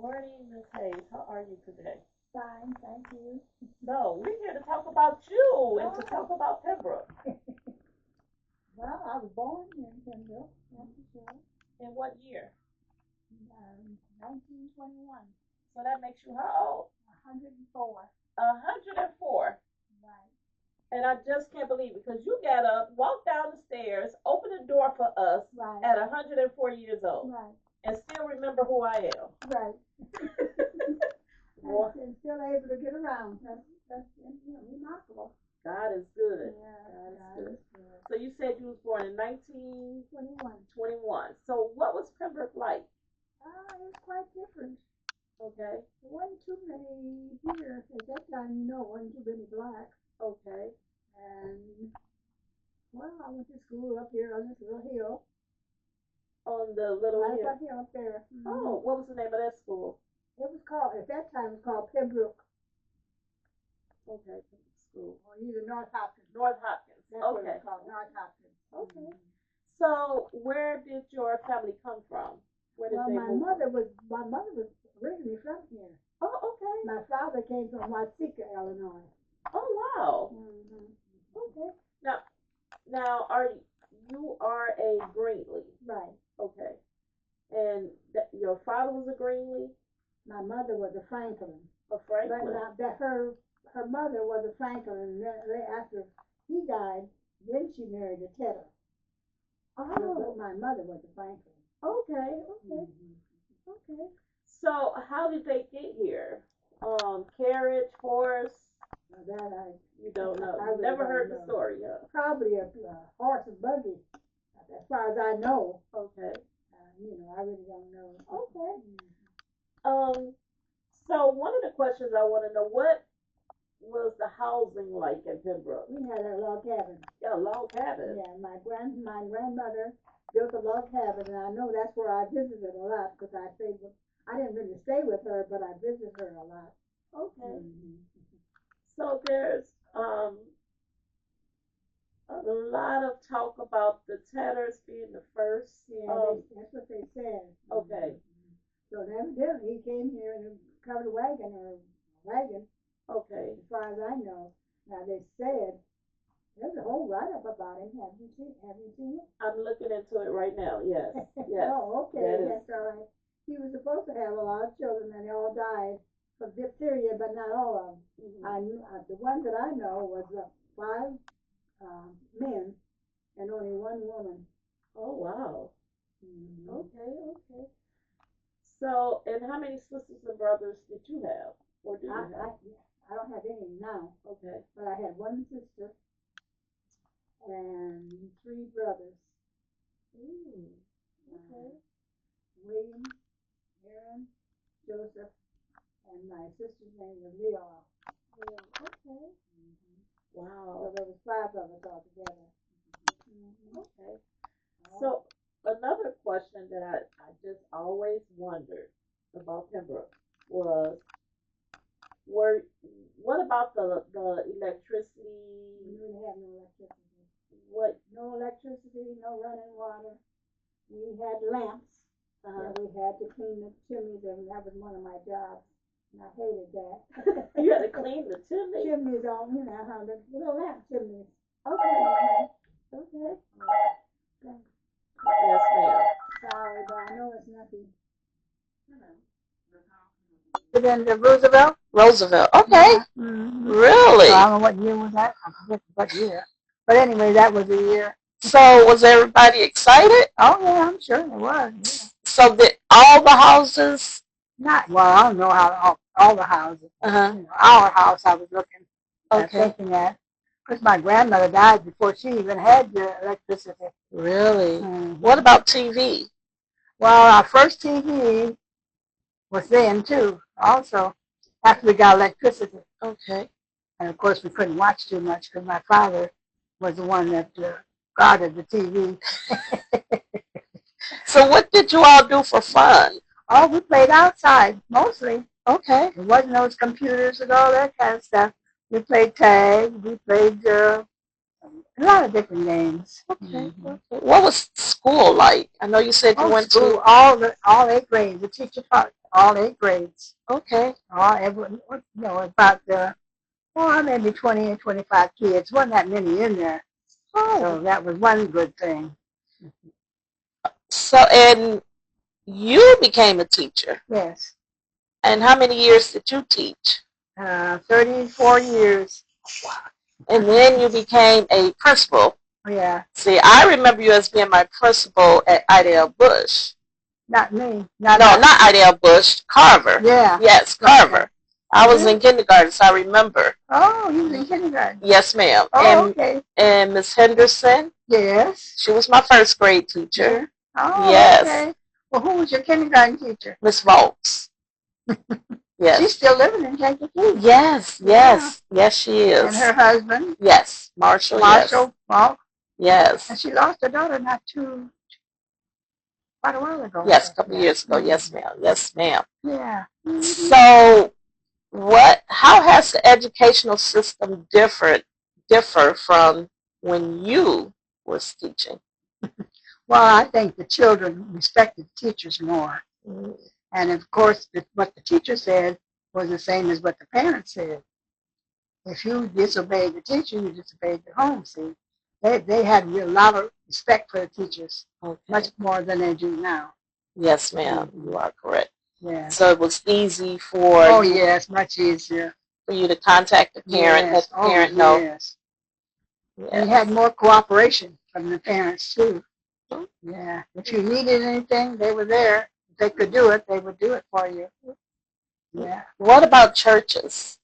morning, Miss Hayes. How are you today? Fine, thank you. No, we're here to talk about you and to talk Oh, about Pembroke. well, I was born in Pembroke, that's for sure. In what year? 1921, So that makes you how old? 104. 104. Right, And I just can't believe it because you got up, walked down the stairs, opened the door for us right, at 104 years old, right, and still remember who I am. right. Boy, And still able to get around. That's remarkable. God is good. Yeah, God is God good. is good. So you said you was born in 1921. 21. So what was Pembroke like? It was quite different. Okay. There wasn't too many here at that time, wasn't too many blacks. Okay. And, well, I went to school up here on this little hill. On the little Right hill. up here up there. Oh, what was the name of that school? It was called, at that time, it was called Pembroke, Okay, school. or either North Hopkins. North Hopkins. That's what Okay. it's called, North Hopkins. Okay. So where did your family come from? Where did Well, they move my mother was originally from here. Oh, okay. My father came from Watsika, Illinois. Oh, wow. Mm-hmm. Okay. Now, you are a Greenlee? Right. Okay. And your father was a Greenlee? My mother was a Franklin. A Franklin. But now that her mother was a Franklin, and after he died, then she married a Tedder. Oh. But my mother was a Franklin. Okay. Okay. Okay. So how did they get here? Carriage, horse? That You don't know. I You really never don't heard know. the story, huh? Probably a horse and buggy, as far as I know. Okay. I really don't know. Okay. So one of the questions I want to know, what was the housing like in Pembroke? We had a log cabin. Yeah, a log cabin. Yeah, my grandmother built a log cabin, and I know that's where I visited a lot because I didn't really stay with her, but I visited her a lot. Okay. Mm-hmm. So there's a lot of talk about the Tatters being the first. Yeah, that's what they said. Okay. Mm-hmm. So evidently he came here in a covered wagon or wagon. Okay. As far as I know. Now they said there's a whole write-up about him. Have you seen it? I'm looking into it right now. Yes. Yes. Oh, okay. That's all right. He was supposed to have a lot of children, and they all died from diphtheria, but not all of them. Mm-hmm. The one that I know was 5 men and only 1 woman. Oh, wow. Mm-hmm. Okay, okay. So, and how many sisters and brothers did you have? Or do you have? I don't have any now. Okay. But I had 1 sister and 3 brothers. Okay. William, Aaron, Joseph, and my sister's name was Leon. Okay. Mm-hmm. Wow. So there was 5 of us all together. Mm-hmm. Okay. So another question that I just always wondered about Pembroke was, what about the electricity? We didn't have no electricity. What? No electricity, no running water. We had lamps. That we had to clean the chimneys, and that was one of my jobs. And I hated that. You had to clean the chimney? Chimneys on, how the little lamp chimneys. Okay. Okay. Yes, ma'am. Sorry, but I know it's nothing. President Roosevelt? Roosevelt. Okay. Yeah. Mm-hmm. Really? So I don't know what year was that. I forget what year. But anyway, that was the year. So was everybody excited? Oh yeah, I'm sure it was. Yeah. So did all the houses? Not well. I don't know how all the houses. Uh-huh. Our house, I was looking, thinking at, because my grandmother died before she even had the electricity. Really? Mm-hmm. What about TV? Well, our first TV was then too. Also, after we got electricity. Okay. And of course, we couldn't watch too much because my father was the one that guarded the TV. So what did you all do for fun? Oh, we played outside mostly. Okay. There wasn't those computers and all that kind of stuff. We played tag. We played a lot of different games. Okay. Mm-hmm. Okay. What was school like? I know you said you went school, to all 8 grades. The teacher taught all 8 grades. Okay. All about maybe 20 and 25 kids. Wasn't that many in there. So that was one good thing. So, and you became a teacher. Yes. And how many years did you teach? 34 years. Wow. And then you became a principal. Yeah. See, I remember you as being my principal at Idell Bush. Not me. Not Idell Bush, Carver. Yeah. Yes, Carver. Okay. I was in kindergarten, so I remember. Oh, you was in kindergarten? Yes, ma'am. Oh, okay. And Miss Henderson? Yes. She was my first grade teacher. Oh, yes. Okay. Well, who was your kindergarten teacher? Miss Volks. Yes. She's still living in Kankakee. Yes, yes. Yeah. Yes, she is. And her husband? Yes, Marshall. Marshall Volks. Yes. And she lost her daughter quite a while ago. Yes, a couple of years ago. Yes, ma'am. Yes, ma'am. Yeah. So, how has the educational system differ from when you was teaching? Well, I think the children respected the teachers more. Mm-hmm. And of course, what the teacher said was the same as what the parents said. If you disobeyed the teacher, you disobeyed the home. See, they had a lot of respect for the teachers, much more than they do now. Yes, ma'am. Mm-hmm. You are correct. Yeah. So it was easy for yes, much easier for you to contact the parent, let the parent know. Yes. And you had more cooperation from the parents too. Mm-hmm. Yeah. If you needed anything, they were there. If they could do it, they would do it for you. Yeah. What about churches?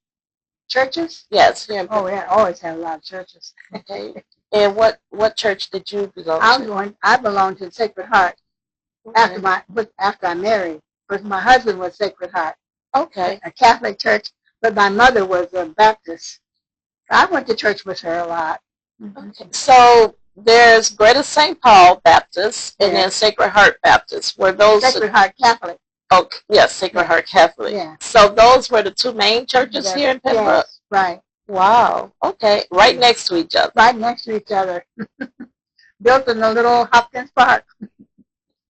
Churches? Yes. Yeah. Oh, yeah. Always had a lot of churches. Okay. And what church did you belong to? I belonged to Sacred Heart. Okay. After I married, because my husband was Sacred Heart. Okay. A Catholic church, but my mother was a Baptist. I went to church with her a lot. Okay. So there's Greater St. Paul Baptist and then Sacred Heart Baptist. Were those Sacred Heart Catholic? Oh, yes, Sacred Heart Catholic. Yeah. So those were the two main churches here in Pembroke? Yes, right. Wow. Okay. Right next to each other. Right next to each other. Built in a little Hopkins Park.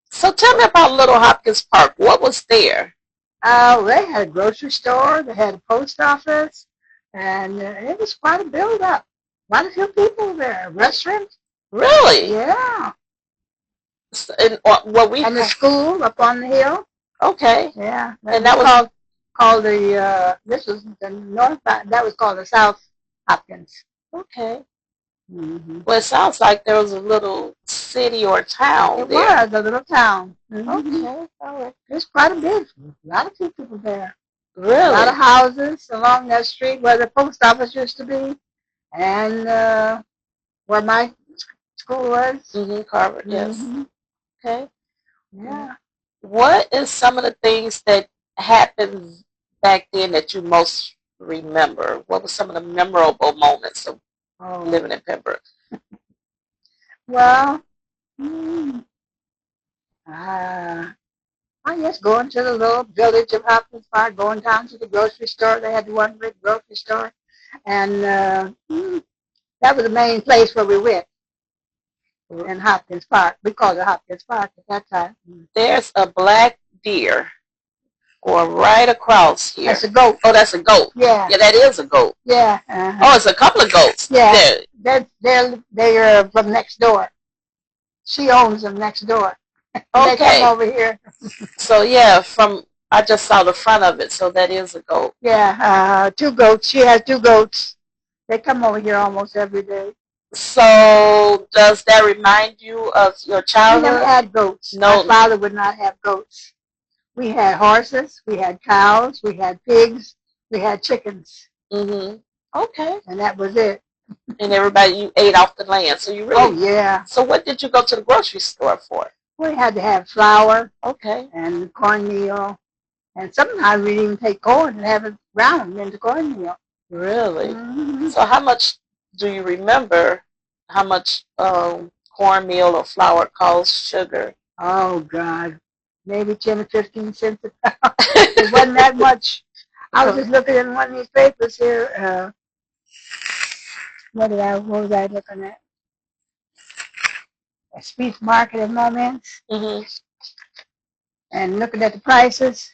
So tell me about Little Hopkins Park. What was there? They had a grocery store. They had a post office. And it was quite a build-up. Quite a few people there. A restaurant. Really? Yeah. And the school up on the hill. Okay. Yeah. And that was called this was the north, that was called the South Hopkins. Okay. Mm-hmm. Well, it sounds like there was a little city or town it there. It was a little town. Mm-hmm. Okay. All right. There's quite a lot of people there. Really? A lot of houses along that street where the post office used to be. And where my school was. Mm-hmm. Carver, yes. Mm-hmm. Okay. Yeah. What is some of the things that happened back then that you most remember? What were some of the memorable moments of living in Pembroke? Well, I guess going to the little village of Hopkins Park, going down to the grocery store. They had one big grocery store. And that was the main place where we went. In Hopkins Park. We called it Hopkins Park at that time. There's a black deer going right across here. That's a goat. Oh, that's a goat. Yeah. Yeah, that is a goat. Yeah. Oh, it's a couple of goats. Yeah. They're from next door. She owns them next door. Okay. They come over here. So, yeah, I just saw the front of it, so that is a goat. Yeah, 2 goats. She has 2 goats. They come over here almost every day. So, does that remind you of your childhood? We never had goats. No. My father would not have goats. We had horses, we had cows, we had pigs, we had chickens. Mm-hmm. Okay. And that was it. And you ate off the land, so you really... Oh, yeah. So what did you go to the grocery store for? We had to have flour. Okay. And cornmeal. And sometimes we didn't take corn and have it ground into cornmeal. Really? Mm-hmm. So how much do you remember how much cornmeal or flour costs, sugar? Oh, God. Maybe 10 or 15 cents a pound. It wasn't that much. I was just looking at one of these papers here. What was I looking at? A Speech Market at Moments. Mm-hmm. And looking at the prices.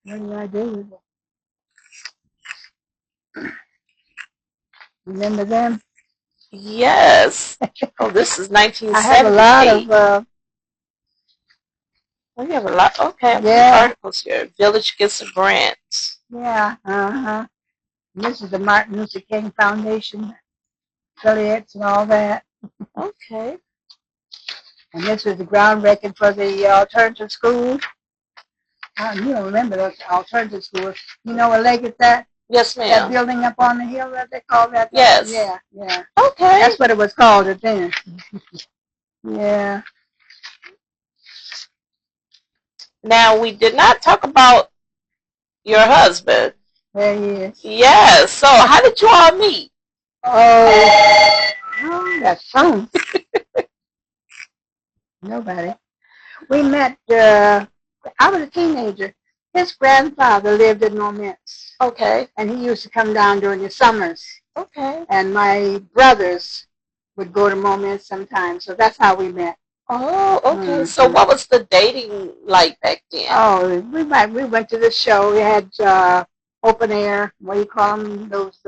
What did I do with it? Remember them? Yes. Oh, this is I have a lot 1978. of, Oh, you have a lot. Okay, a few yeah, articles here. Village gets a grant. yeah, This is the Martin Luther King Foundation affiliates and all that. Okay. And this was the groundbreaking for the alternative school. You don't remember those alternative schools. You know what lake it's at? Yes, That ma'am. building up on the hill that they call that? Yes. Yeah, yeah. Okay. That's what it was called then. Yeah. Now, we did not talk about your husband. There he is. Yes. So, how did you all meet? Oh, that's fun. Nobody. We met, I was a teenager. His grandfather lived in Moments. Okay. And he used to come down during the summers. Okay. And my brothers would go to Moments sometimes. So that's how we met. Oh, okay. So, what was the dating like back then? Oh, we went to the show. We had open air. What do you call them? Those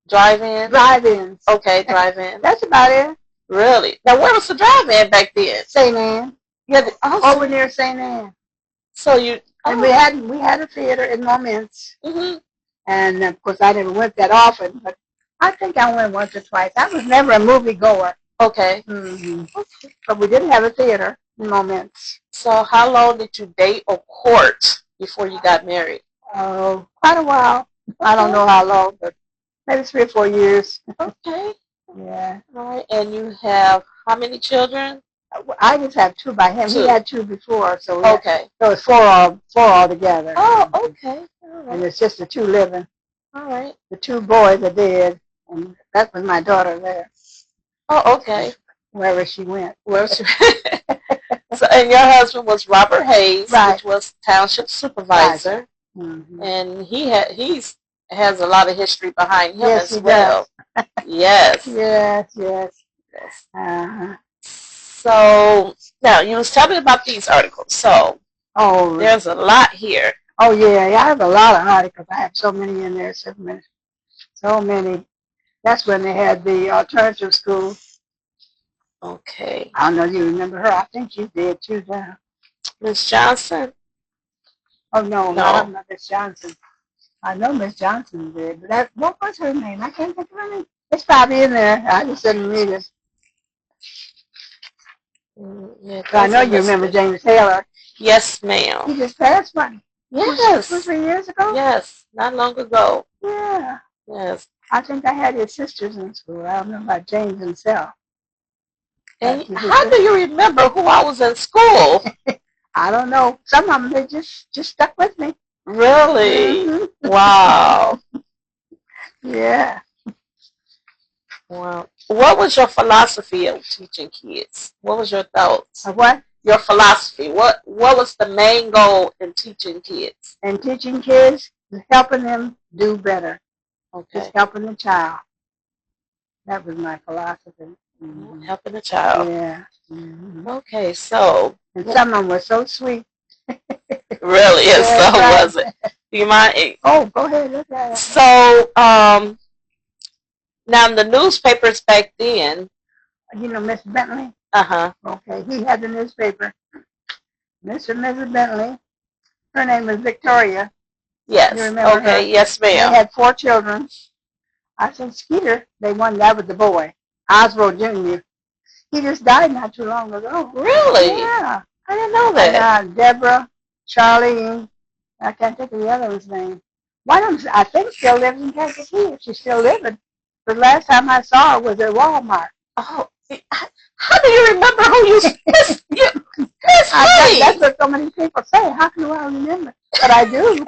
drive-in? Drive-ins. Okay, drive-in. That's about it. Really? Now, where was the drive-in back then? St. Anne. Yeah, over near St. Anne. So you and we had a theater in Moments. And of course, I never went that often, but I think I went once or twice. I was never a movie goer. Okay. Okay. But we did have a theater in Moments. So how long did you date or court before you got married? Oh, quite a while. Okay. I don't know how long, but maybe 3 or 4 years. Okay. Yeah. All right. And you have how many children? I just have 2 by him. 2. He had 2 before, so okay. So it's 4 altogether. Oh, okay. All right. And it's just the 2 living. All right. The 2 boys are dead, and that was my daughter there. Oh, okay. Wherever she went. So, and your husband was Robert Hayes, right, which was township supervisor, right. And he's has a lot of history behind him as well. Yes. Yes. So now you was telling me about these articles. So there's a lot here. Oh yeah, I have a lot of articles. I have so many in there. So many. That's when they had the alternative school. Okay. I don't know if you remember her. I think you did too, now. Miss Johnson? Oh no, not Miss Johnson. I know Miss Johnson did, but what was her name? I can't think of her name. It's probably in there. I just didn't read it. Yeah, so I know you remember James Taylor. Yes, ma'am. He just passed one. Yes. 2 or 3 years ago? Yes, not long ago. Yeah. Yes. I think I had his sisters in school. I don't know about James himself. And how do you remember who I was in school? I don't know. Some of them, they just stuck with me. Really? Wow. Yeah. Wow. What was your philosophy of teaching kids? What was your thoughts? Of what? Your philosophy. What was the main goal in teaching kids? In teaching kids, helping them do better. Okay. Just helping the child. That was my philosophy. Helping the child. Yeah. Okay, so. And some of them were so sweet. Really? And so right. Was it? Do you mind? Oh, go ahead. Look at it. So, now in the newspapers back then. You know Mr. Bentley? Uh-huh. Okay, he had the newspaper. Mr. and Mrs. Bentley. Her name was Victoria. Yes. You remember okay, her? Yes, ma'am. They had 4 children. I said, Skeeter, they won that with the boy. Oswald Jr. He just died not too long ago. Really? Yeah. I didn't know that. And, Deborah, Charlie, I can't think of the other one's name. One of them, I think, still lives in Kankakee. She's still living. The last time I saw her was at Walmart. Oh, how do you remember who you That's what so many people say. How can I remember? But I do.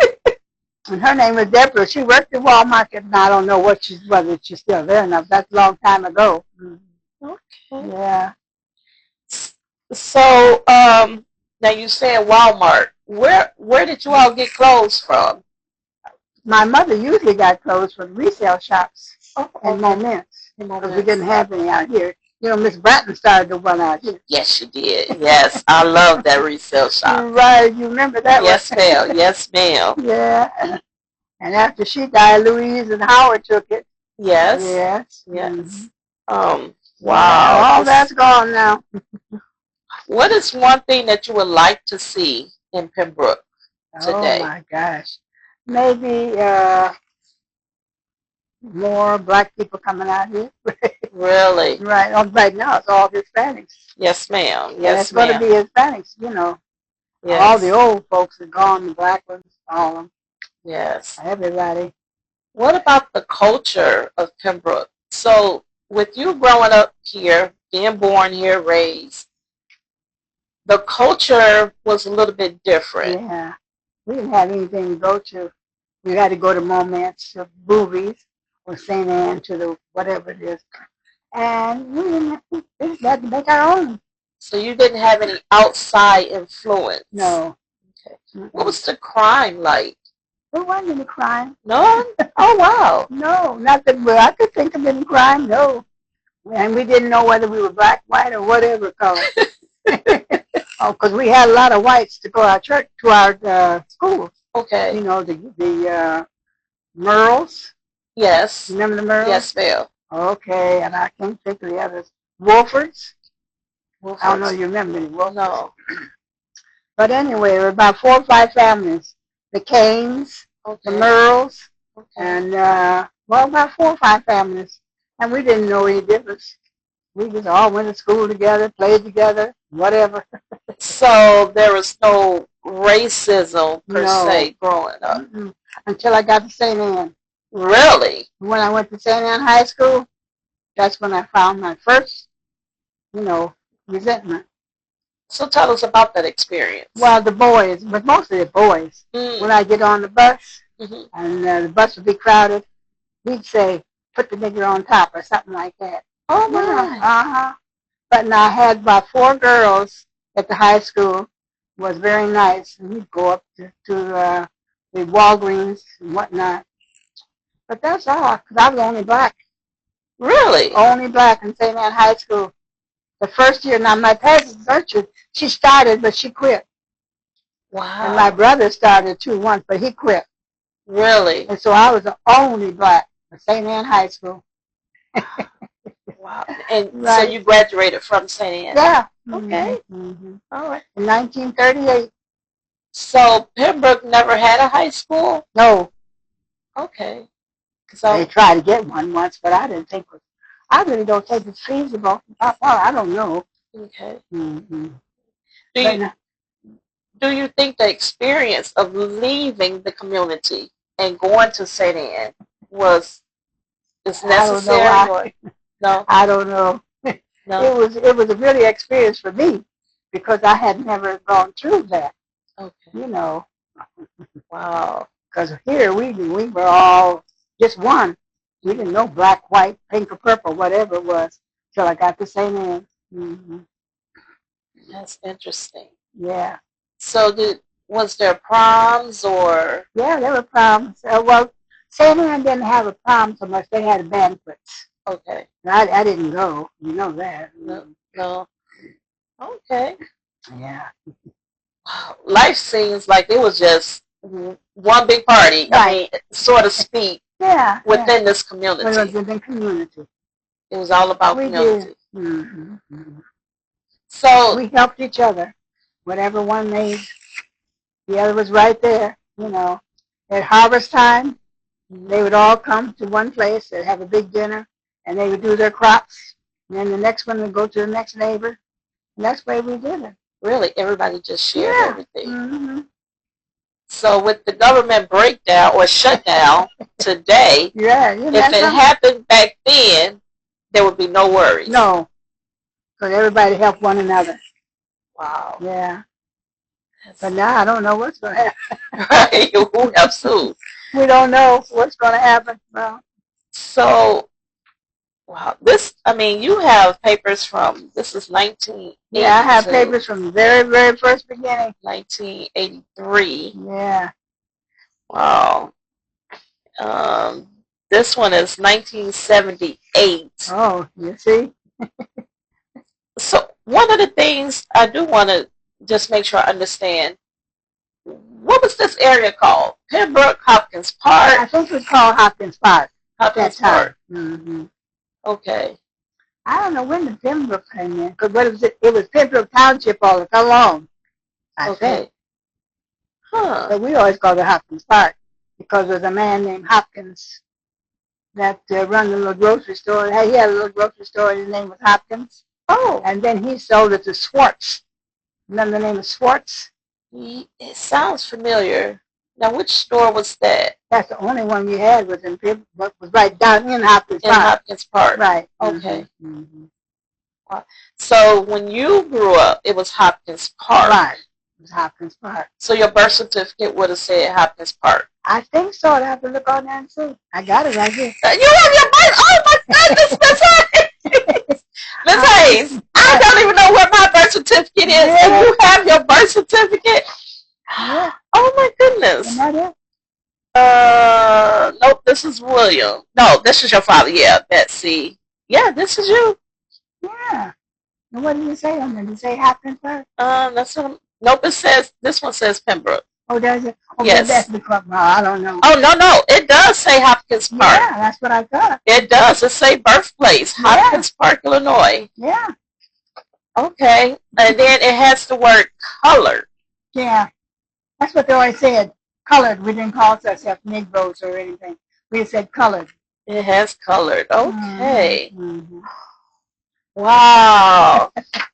And her name was Deborah. She worked at Walmart, and I don't know whether she's still there enough. That's a long time ago. Okay. Yeah. So, now you said Walmart. Where did you all get clothes from? My mother usually got clothes from resale shops in Moments. Because we didn't have any out here. You know, Miss Bratton started the one out here. Yes, she did. Yes, I love that resale shop. Right, you remember that yes, one? ma'am. Yes, ma'am. Yeah. And after she died, Louise and Howard took it. Yes. Yes. Yes. Wow. Wow. All that's gone now. What is one thing that you would like to see in Pembroke today? Oh my gosh. Maybe more black people coming out here. Really? Right. Right now it's all Hispanics. Yes, ma'am. And Yes, it's going to be Hispanics, you know. Yes. All the old folks are gone, the black ones, all of them. Yes. Everybody. What about the culture of Pembroke? So, with you growing up here, being born here, raised, the culture was a little bit different. Yeah. We didn't have anything to go to. We had to go to Moments, to movies, or St. Anne, to the whatever it is. And we had to make our own. So you didn't have any outside influence? No. Okay. What was the crime like? There wasn't any crime. No? Oh, wow. No, nothing. Well, I could think of any crime, no. And we didn't know whether we were black, white, or whatever color. Oh, because we had a lot of whites to go to our church, to our schools. Okay. You know, the Merles. Yes. Remember the Merles? Yes, ma'am. Okay, and I can't think of the others. Wolfords. I don't know if you remember any Wolfords. No. But anyway, there were about 4 or 5 families. The Canes, the Merles, and, well, about 4 or 5 families. And we didn't know any difference. We just all went to school together, played together, whatever. So there was no racism per se growing up? Until I got to St. Anne. Really? When I went to St. Anne High School, that's when I found my first, resentment. So tell us about that experience. Well, the boys, but mostly the boys. When I get on the bus, and the bus would be crowded, we'd say, put the nigger on top or something like that. Oh, my. But now I had about 4 girls at the high school. It was very nice. And we'd go up to the Walgreens and whatnot. But that's all, because I was only black. Really? Only black in St. Anne High School. The first year, now my cousin Gertrude, she started, but she quit. Wow. And my brother started too once, but he quit. Really? And so I was the only black at St. Anne High School. Wow. And so you graduated from St. Anne? Yeah. Okay. All right. In 1938. So Pembroke never had a high school? No. Okay. They tried to get one once, but I didn't think I really don't think it's feasible. I don't know. Okay. Do you think the experience of leaving the community and going to St. Anne is necessary? No. I don't know. No. It was a really experience for me because I had never gone through that. Okay. Wow. Because here we were all just one. We didn't know black, white, pink, or purple, whatever it was, till I got to St. Anne. That's interesting. Yeah. So was there proms or? Yeah, there were proms. Well, St. Anne didn't have a prom so much. They had banquets. Okay. I didn't go. You know that. No. Okay. Yeah. Wow. Life seems like it was just one big party. Right. I mean, so to speak. Yeah. Within this community. Within community. It was all about community. Did. So we helped each other. Whatever one made, the other was right there. At harvest time, they would all come to one place. They'd have a big dinner, and they would do their crops. And then the next one would go to the next neighbor. And that's the way we did it. Really? Everybody just shared everything? So with the government breakdown or shutdown today, if it happened back then, there would be no worries. No. Because everybody helped one another. Wow. Yeah. But now I don't know what's going to happen. Right. Who helps who? We don't know what's going to happen. Well. So, wow. You have papers from, this is 1982. Yeah, I have papers from the very, very first beginning. 1983. Yeah. Wow. This one is 1978. Oh, you see? So one of the things I do want to just make sure I understand, what was this area called? Pembroke, Hopkins Park? I think it was called Hopkins Park. Hopkins Park. Mm-hmm. Okay. I don't know when the Pembroke came in, because it was Pembroke Township all along, I think. Huh. But we always called it Hopkins Park because there was a man named Hopkins that run a little grocery store. He had a little grocery store, and his name was Hopkins. Oh. And then he sold it to Swartz. Remember the name of Swartz? It sounds familiar. Now, which store was that? That's the only one we had was in Pembroke, was right down in Hopkins Park. In Hopkins Park. Right. Okay. Mm-hmm. So when you grew up, it was Hopkins Park. Right. It was Hopkins Park. So your birth certificate would have said Hopkins Park. I think so. I'd have to look on there and see. I got it right here. You have your birth? Oh my goodness, Miss Hayes! Miss Hayes, I don't even know where my birth certificate is, and you have your birth certificate? Yeah. Oh my goodness. Isn't that it? Nope, this is William. No, this is your father. Yeah, Betsy. Yeah, this is you. Yeah. And what did you say on there? Did you say Hopkins Park? That's what nope, it says, this one says Pembroke. Oh, does it? Oh, yes. That's because, well, I don't know. Oh, no, it does say Hopkins Park. Yeah, that's what I thought. It does. It say birthplace, Hopkins Park, Illinois. Yeah. Okay, and then it has the word colored. Yeah. That's what they always said. Colored. We didn't call ourselves Negroes or anything. We said colored. It has colored. Okay. Mm-hmm. Wow.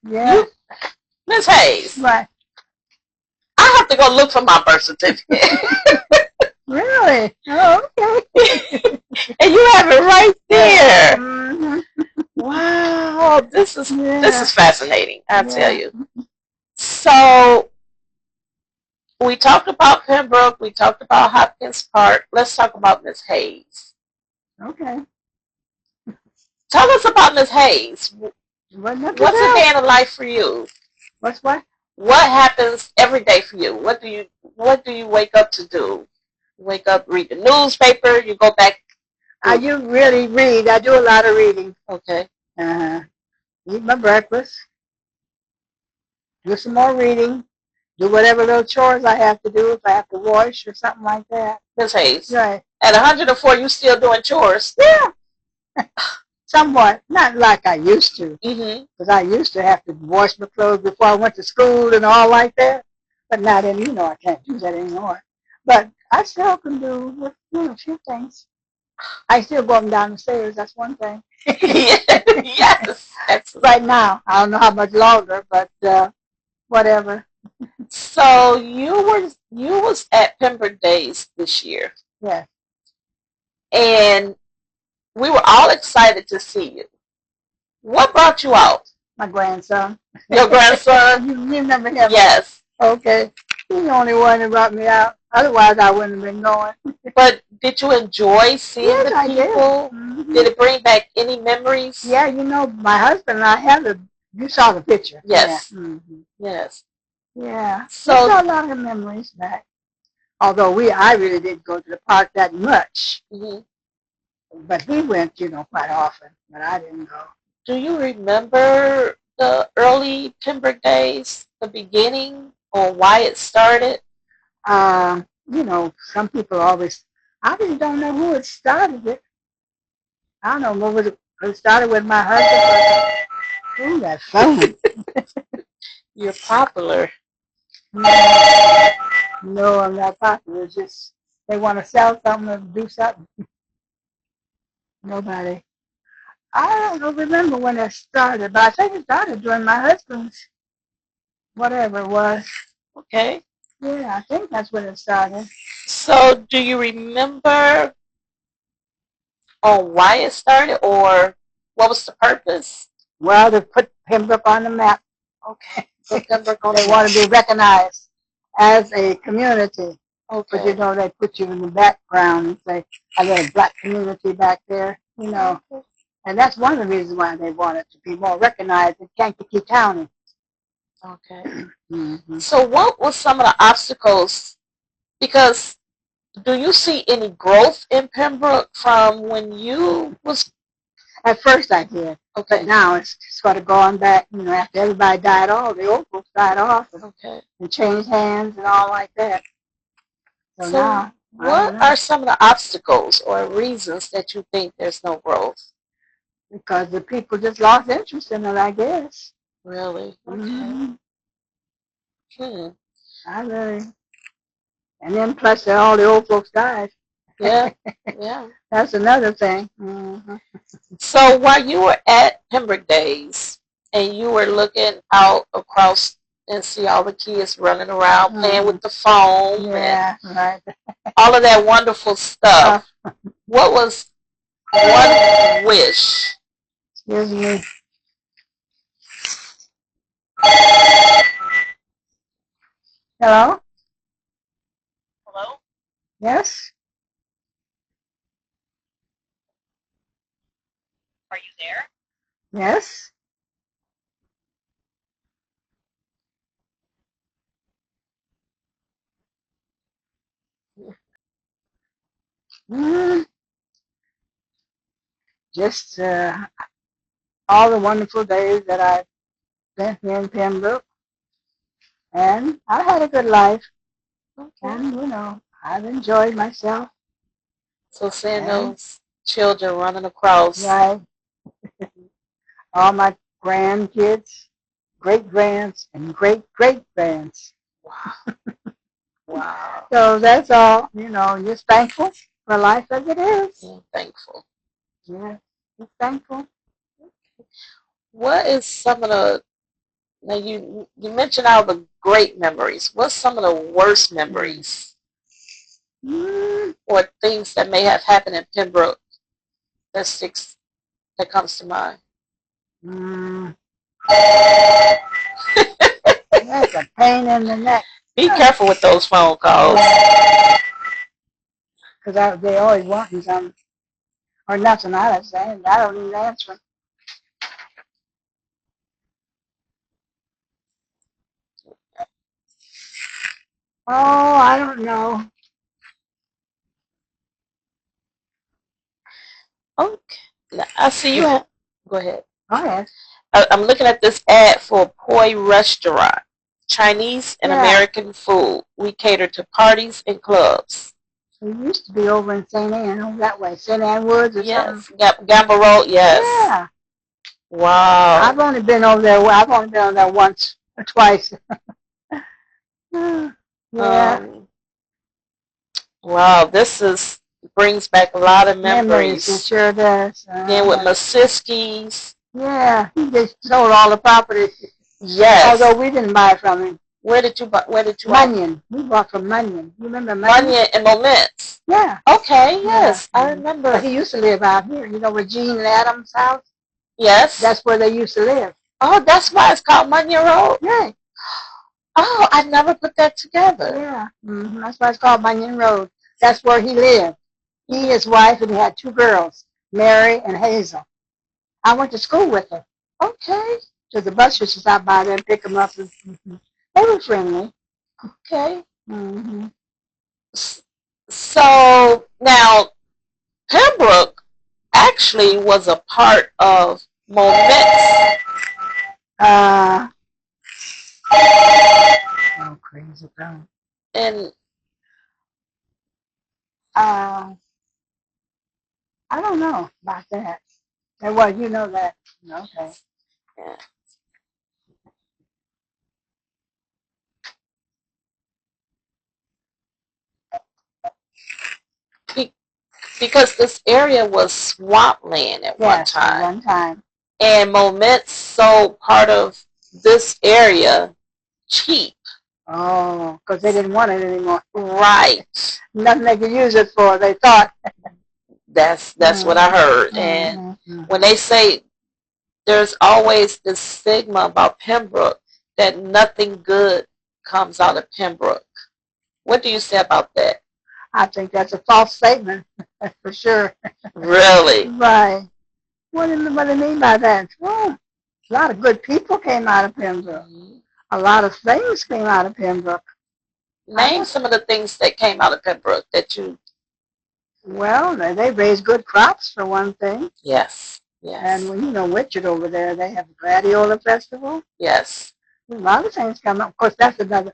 Yeah. Miss Hayes. Right. I have to go look for my birth certificate. Really? Oh, okay. And you have it right there. Mm-hmm. Wow. This is fascinating, I tell you. So we talked about Pembroke. We talked about Hopkins Park. Let's talk about Miss Hayes. Okay. Tell us about Miss Hayes. What's a day in the life for you? What's what? What happens every day for you? What do you wake up to do? You wake up, read the newspaper, you go back. You really read. I do a lot of reading. Okay. Eat my breakfast. Do some more reading. Do whatever little chores I have to do if I have to wash or something like that. Miss Hayes. Right. At 104, you still doing chores? Yeah. Somewhat. Not like I used to. Mm-hmm. Because I used to have to wash my clothes before I went to school and all like that. But now then, I can't do that anymore. But I still can do, a few things. I still go up and down the stairs. That's one thing. Yes. Right now. I don't know how much longer, but whatever. So you was at Pembroke Days this year. Yeah. And we were all excited to see you. What brought you out? My grandson. Your grandson? You remember him? Yes. Okay. He's the only one that brought me out. Otherwise, I wouldn't have been going. But did you enjoy seeing the people? Did. Mm-hmm. Did it bring back any memories? Yeah, my husband and I have you saw the picture. Yes. Yeah. Mm-hmm. Yes. Yeah. So we saw a lot of memories back. Although I really didn't go to the park that much. Mm-hmm. But he went, quite often. But I didn't go. Do you remember the early Pembroke Days, the beginning, or why it started? Some people always, I really don't know who it started it. I don't know what was it. It started with my husband. Ooh, that phone. You're popular. No, I'm not popular. It's just they want to sell something or do something. Nobody. I don't remember when it started, but I think it started during my husband's, whatever it was. Okay. Yeah, I think that's when it started. So do you remember on why it started or what was the purpose? Well, to put Pembroke on the map. Okay. They want to be recognized as a community. Okay. But they put you in the background and say, I got a black community back there, And that's one of the reasons why they want it to be more recognized in Kankakee County. Okay. Mm-hmm. So what was some of the obstacles? Because do you see any growth in Pembroke from when you was At first I did. Okay. But now it's sort of gone back, after everybody died off, the old folks died off and changed hands and all like that. So now, what are some of the obstacles or reasons that you think there's no growth? Because the people just lost interest in it, I guess. Really? Okay. I really. And then plus all the old folks died. Yeah, yeah. That's another thing. So while you were at Pembroke Days and you were looking out across and see all the kids running around playing with the foam and all of that wonderful stuff, what was one wish? Excuse me. Hello? Hello? Yes? Are you there? Yes? Just all the wonderful days that I've spent here in Pembroke. And I've had a good life. Okay. And, I've enjoyed myself. So seeing those children running across. Right. All my grandkids, great-grands, and great-great-grands. Wow. Wow. So that's all, just thankful for life as it is. Yeah, thankful. Yeah, just thankful. What is some of the, now you mentioned all the great memories. What's some of the worst memories or things that may have happened in Pembroke that comes to mind? That's a pain in the neck. Be careful with those phone calls. Because they always want something. Or nothing, I was saying. I don't even answer. Oh, I don't know. Okay. I see you have, go ahead. Go ahead. I'm looking at this ad for a Poi restaurant. Chinese and American food. We cater to parties and clubs. We used to be over in St. Anne, over that way. St. Anne Woods or something. Gamble Road, yes. Yeah. Wow. I've only been over there. I've only been over there once or twice. Yeah. Wow, this brings back a lot of memories. It sure does. Then with Masiski's. Yeah, he just sold all the property. Yes. Although we didn't buy from him. Where did you buy? Munyon. We bought from Munyon. You remember Munyon? Munyon and Moments. Yeah. Okay, yes. I remember. But he used to live out here. Where Gene and Adam's house? Yes. That's where they used to live. Oh, that's why it's called Munyon Road? Yeah. Oh, I never put that together. Yeah. That's why it's called Munyon Road. That's where he lived. He, his wife, and he had two girls, Mary and Hazel. I went to school with her. Okay. So the bus used to stop by there and pick them up. They were friendly. Okay. So now, Pembroke actually was a part of Moments. Oh, crazy girl. And I don't know about that. Well, you know that. Okay. Yeah. Because this area was swampland at one time. And Moments sold part of this area cheap. Oh, because they didn't want it anymore. Right. Nothing they could use it for, they thought. That's what I heard. And when they say there's always this stigma about Pembroke that nothing good comes out of Pembroke. What do you say about that? I think that's a false statement, for sure. Really? Right. What do they mean by that? Well, a lot of good people came out of Pembroke. A lot of things came out of Pembroke. Name some of the things that came out of Pembroke that you... Well, they raised good crops, for one thing. Yes. Yes. And when Wichita over there, they have the Gladiola Festival. Yes. A lot of things come up. Of course, that's another.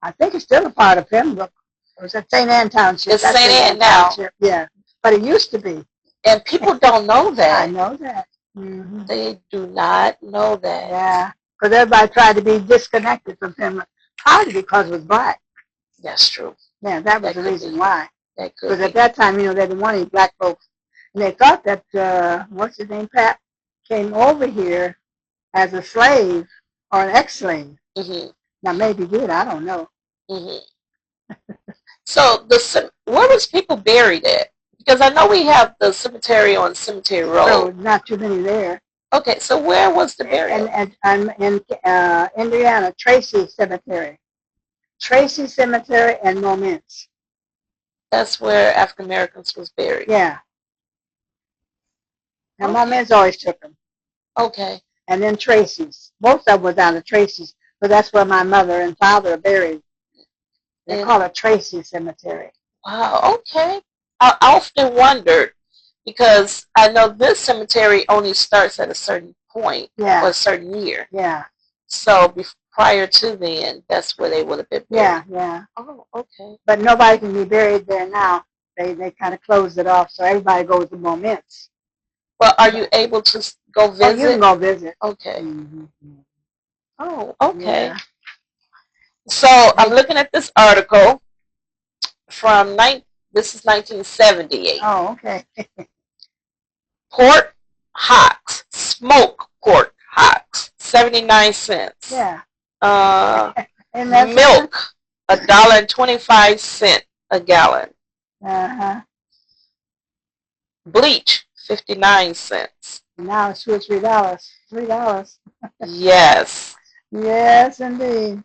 I think it's still a part of Pembroke. Or is that St. Anne Township? It's St. Anne now. Township. Yeah, but it used to be. And people don't know that. I know that. Mm-hmm. They do not know that. Yeah, because everybody tried to be disconnected from Pembroke, probably because it was black. That's true. Yeah, that was the reason why. Because at that time, they didn't want any black folks. And they thought that, what's his name, Pat, came over here as a slave or an ex-slave. Mm-hmm. Now, maybe he did. I don't know. Mm-hmm. So, where was people buried at? Because I know we have the cemetery on Cemetery Road. So, not too many there. Okay, so where was the burial? And in Indiana, Tracy Cemetery. Tracy Cemetery and Moments. That's where African Americans was buried. Yeah. And Moments always took them. Okay. And then Tracy's. Both of them were down to Tracy's, but that's where my mother and father are buried. They call it Tracy Cemetery. Wow, okay. I often wondered, because I know this cemetery only starts at a certain point or a certain year. Yeah. So prior to then, that's where they would have been buried. Yeah. Oh, okay. But nobody can be buried there now. They kind of closed it off, so everybody goes to Moments. Well, are you able to go visit? Oh, you can go visit. Okay. Mm-hmm. Oh, okay. Yeah. So I'm looking at this article from this is 1978. Oh, okay. Pork hocks, smoked pork hocks, 79 cents. Yeah. Milk, $1.25 a gallon. Uh-huh. Bleach, 59 cents. Now it's $3. $3. Yes. Yes, indeed.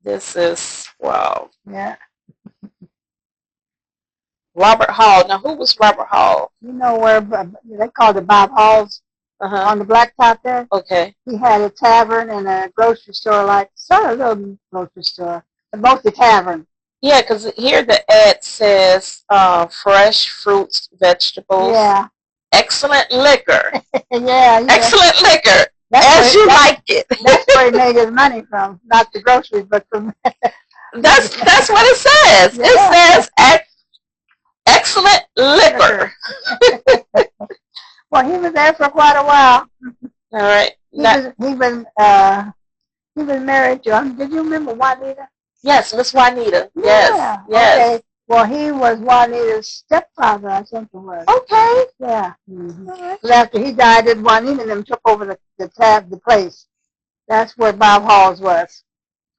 This is, wow. Yeah. Robert Hall. Now, who was Robert Hall? You know where they called it Bob Hall's on the blacktop there? Okay. He had a tavern and a grocery store, sort of a little grocery store, but mostly tavern. Yeah, because here the ad says fresh fruits, vegetables. Yeah. Excellent liquor. Yeah. Excellent liquor. As you like it. That's where he made his money from. Not the groceries, but from... That's what it says. Yeah. It says excellent liquor. Well, he was there for quite a while. All right. He was married to, did you remember Juanita? Yes, Miss Juanita. Yeah. Yes. Okay. Well, he was Juanita's stepfather, I think it was. Okay. Yeah. Mm-hmm. Right. But after he died, then Juanita and them took over the place. That's where Bob Hall's was.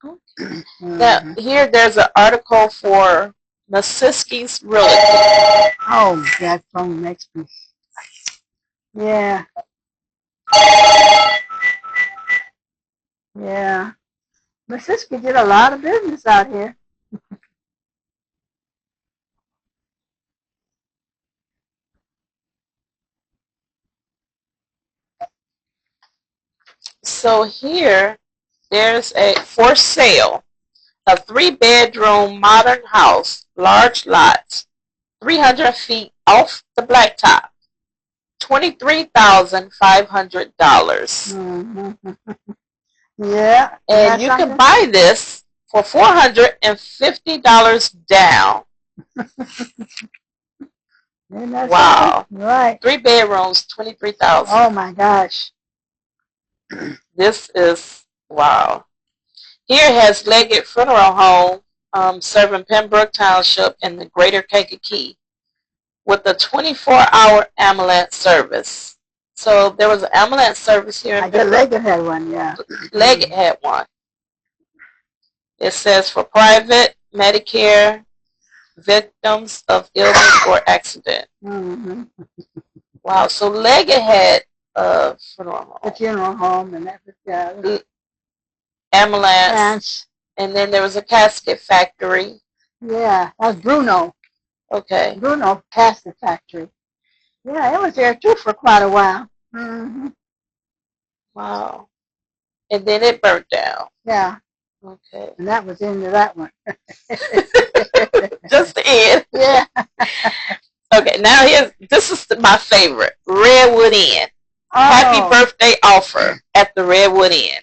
Okay. Mm-hmm. Now, here there's an article for Nasiski's Realty. Oh, that phone makes me... Yeah. Yeah. Nasiski did a lot of business out here. So here, there's a for sale, a 3-bedroom modern house, large lots, 300 feet off the blacktop, $23,500. Mm-hmm. Yeah. And you can buy this for $450 down. Wow. Right. 3 bedrooms, $23,000. Oh my gosh. This is wow. Here has Leggett Funeral Home serving Pembroke Township in the Greater Kankakee with a 24-hour ambulance service. So there was an ambulance service here in Pembroke. Leggett had one, yeah. Leggett had one. It says for private Medicare victims of illness or accident. Mm-hmm. Wow. So Leggett had a funeral home. A funeral home and everything. Ambulance. And then there was a casket factory. Yeah, that was Bruno. Okay. Bruno Casket Factory. Yeah, it was there too for quite a while. Mm-hmm. Wow. And then it burnt down. Yeah. Okay. And that was the end of that one. Just the end. Yeah. Okay, now this is my favorite, Redwood Inn. Happy birthday offer at the Redwood Inn.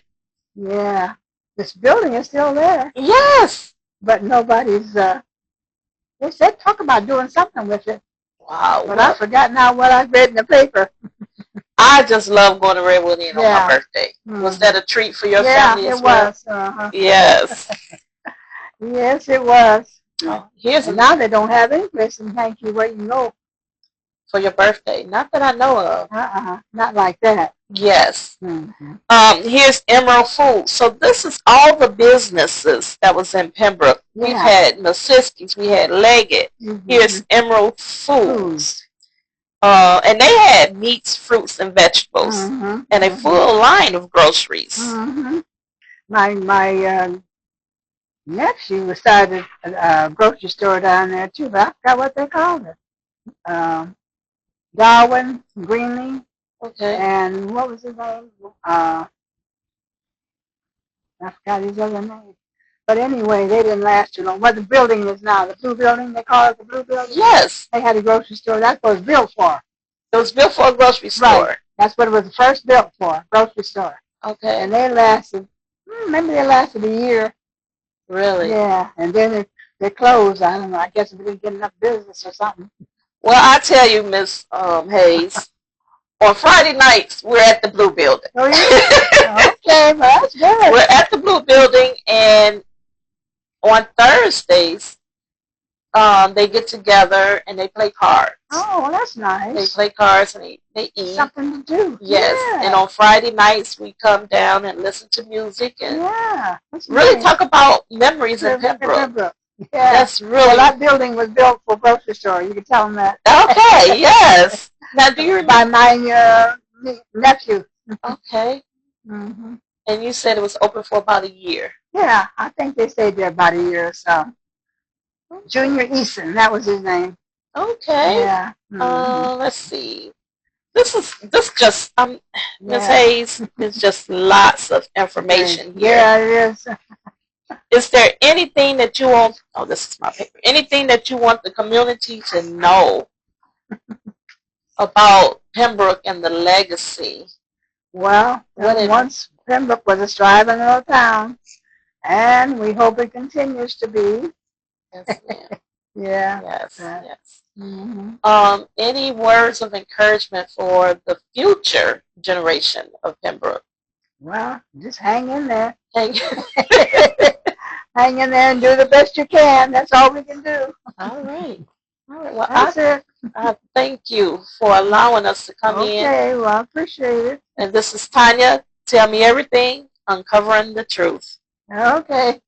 Yeah. This building is still there. Yes. But nobody's, they said talk about doing something with it. Wow. But I forgot now what I read in the paper. I just love going to Redwood Inn on my birthday. Was that a treat for your family as well? Yes, it was. Yes. Yes, it was. Oh, now they don't have any place in Hankey where you can go. For your birthday. Not that I know of. Not like that. Yes. Here's Emerald Foods. So this is all the businesses that was in Pembroke. We've had Masiski's, we had Leggett. Here's Emerald Foods. And they had meats, fruits, and vegetables, and a full line of groceries. My nephew started a grocery store down there too, but I forgot what they called it. Darwin, Greenlee, and what was his name? I forgot his other name. But anyway, they didn't last too long. What the building is now, the blue building, they call it the blue building? Yes. They had a grocery store. That's what it was built for. It was built for a grocery store. Right. That's what it was first built for, grocery store. Okay. And they lasted, maybe they lasted a year. Really? Yeah. And then they closed. I don't know. I guess we didn't get enough business or something. Well, I tell you, Miss Hayes, on Friday nights, we're at the Blue Building. Oh, yeah? Okay, well, that's good. We're at the Blue Building, and on Thursdays, they get together and they play cards. Oh, well, that's nice. They play cards and they eat. Something to do. Yes. Yeah. And on Friday nights, we come down and listen to music and really talk about memories in Pembroke. Yeah. That's really. Well, that building was built for a grocery store. You can tell them that. Okay. Yes. Now, do you remember? By my nephew. Okay. And you said it was open for about a year. Yeah, I think they stayed there about a year or so. Junior Eason, that was his name. Okay. Yeah. Let's see. This just Miss Hayes. There's just lots of information here. Yeah, it is. Is there anything that you want? Oh, this is my paper. Anything that you want the community to know about Pembroke and the legacy? Well, once Pembroke was a thriving little town, and we hope it continues to be. Yes, ma'am. Yeah. Yes. Any words of encouragement for the future generation of Pembroke? Well, just hang in there. Hang in there and do the best you can. That's all we can do. All right. Well, that's it. I thank you for allowing us to come in. Okay, well, I appreciate it. And this is Tanya. Tell me everything, uncovering the truth. Okay.